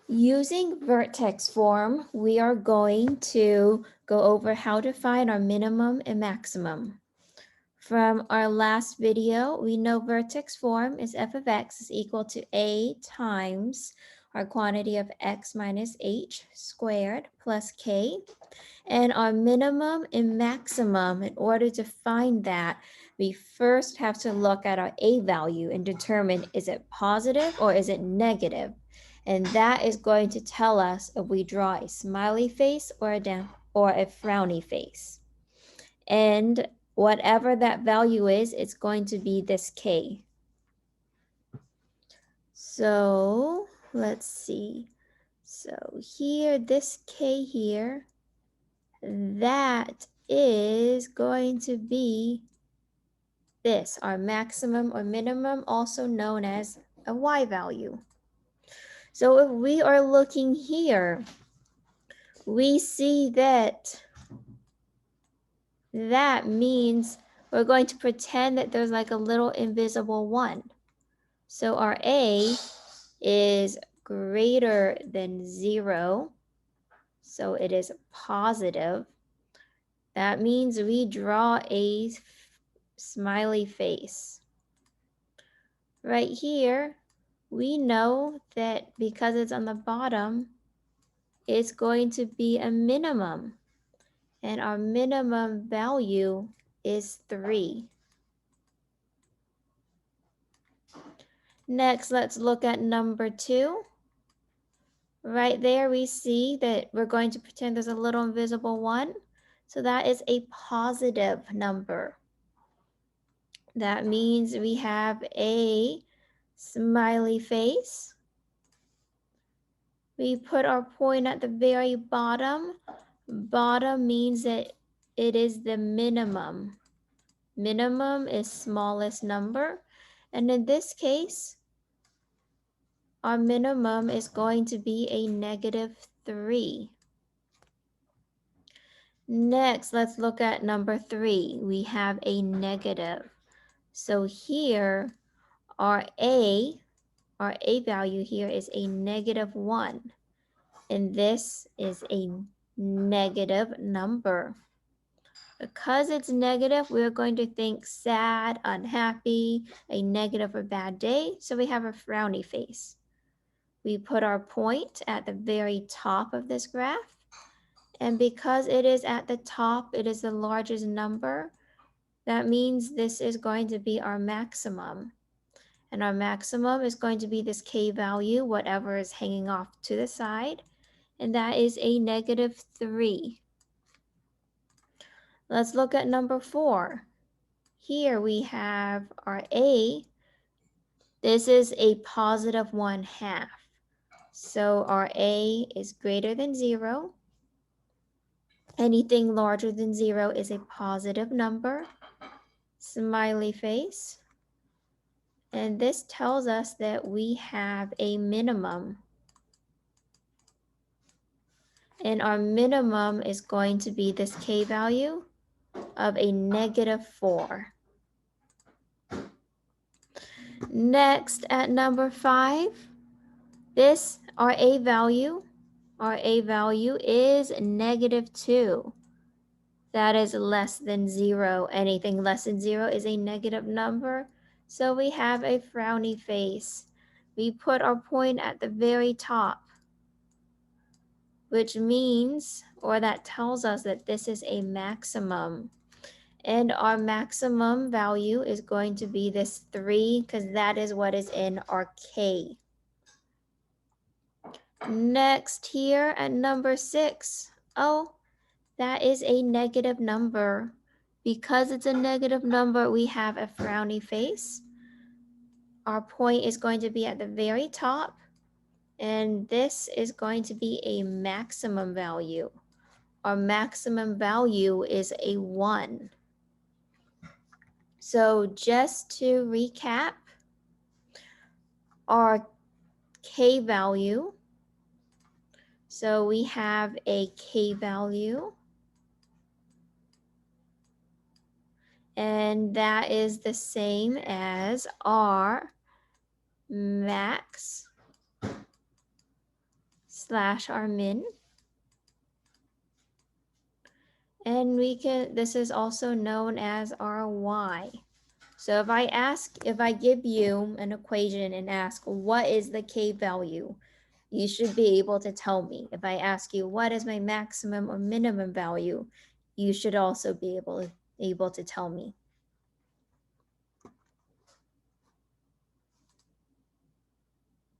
Using vertex form, we are going to go over how to find our minimum and maximum. From our last video, we know vertex form is f of x is equal to a times our quantity of x minus h squared plus k. And our minimum and maximum, in order to find that, we first have to look at our a value and determine is it positive or is it negative. And that is going to tell us if we draw a smiley face or a frowny face. And whatever that value is, it's going to be this k. So let's see. So here, this k here, that is going to be this, our maximum or minimum, also known as a y value. So if we are looking here, we see that that means we're going to pretend that there's like a little invisible one. So our a is greater than 0, so it is positive. That means we draw a smiley face. Right here, we know that because it's on the bottom, it's going to be a minimum. And our minimum value is 3. Next, let's look at number 2. Right there, we see that we're going to pretend there's a little invisible 1. So that is a positive number. That means we have a smiley face. We put our point at the very bottom. Bottom means that it is the minimum. Minimum is smallest number. And in this case, our minimum is going to be a -3. Next, let's look at number 3. We have a negative. So here, our a value here is a -1. And this is a negative number. Because it's negative, we're going to think sad, unhappy, a negative or bad day. So we have a frowny face. We put our point at the very top of this graph. And because it is at the top, it is the largest number. That means this is going to be our maximum. And our maximum is going to be this k value, whatever is hanging off to the side. And that is a -3. Let's look at number 4. Here we have our a. This is a positive 1/2. So our a is greater than 0. Anything larger than 0 is a positive number. Smiley face. And this tells us that we have a minimum. And our minimum is going to be this k value of a -4. Next, at number 5, our a value is -2. That is less than 0. Anything less than 0 is a negative number. So we have a frowny face. We put our point at the very top, which means, or that tells us that this is a maximum. And our maximum value is going to be this 3 because that is what is in our k. Next here at number 6, that is a negative number. Because it's a negative number, we have a frowny face. Our point is going to be at the very top, and this is going to be a maximum value. Our maximum value is a 1. So just to recap, our k value, so we have a k value, and that is the same as our max slash our min. And this is also known as our y. So if I give you an equation and ask, what is the k value? You should be able to tell me. If I ask you, what is my maximum or minimum value? You should also be able to tell me.